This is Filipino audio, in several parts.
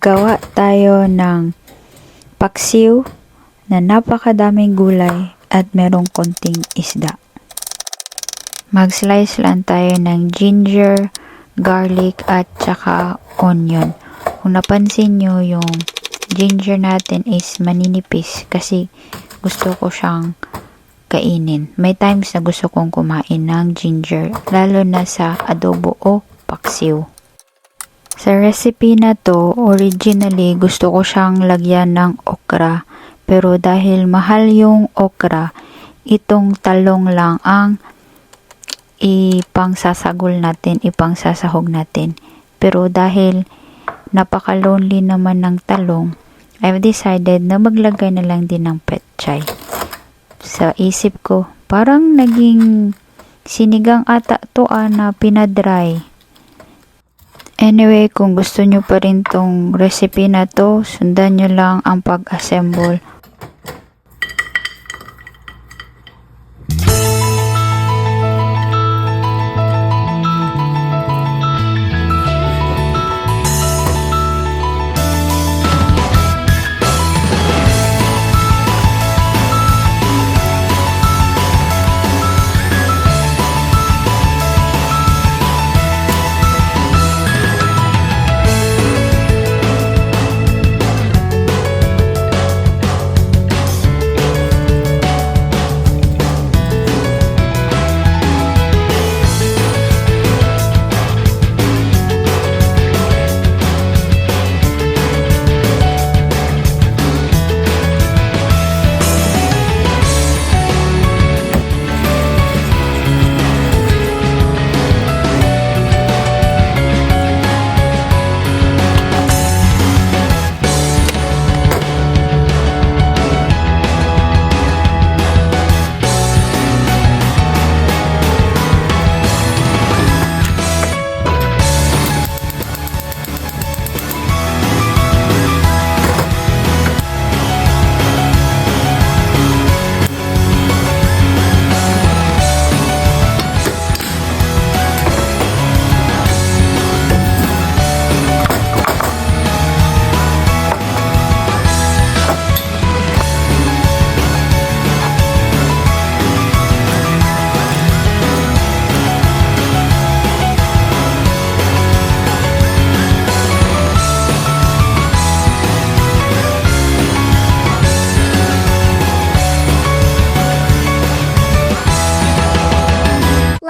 Gawa tayo ng paksiw na napakadaming gulay at merong konting isda. Mag-slice lang tayo ng ginger, garlic at saka onion. Kung napansin nyo, yung ginger natin is maninipis kasi gusto ko siyang kainin. May times na gusto kong kumain ng ginger, lalo na sa adobo o paksiw. Sa recipe na to, originally gusto ko siyang lagyan ng okra. Pero dahil mahal yung okra, itong talong lang ang ipangsasagol natin, ipangsasahog natin. Pero dahil napaka-lonely naman ng talong, I've decided na maglagay na lang din ng petchay. Sa isip ko, parang naging sinigang ata to na pinadry. Anyway, kung gusto nyo pa rin tong recipe na to, sundan nyo lang ang pag-assemble.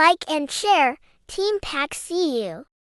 Like and share, Team Paksiw.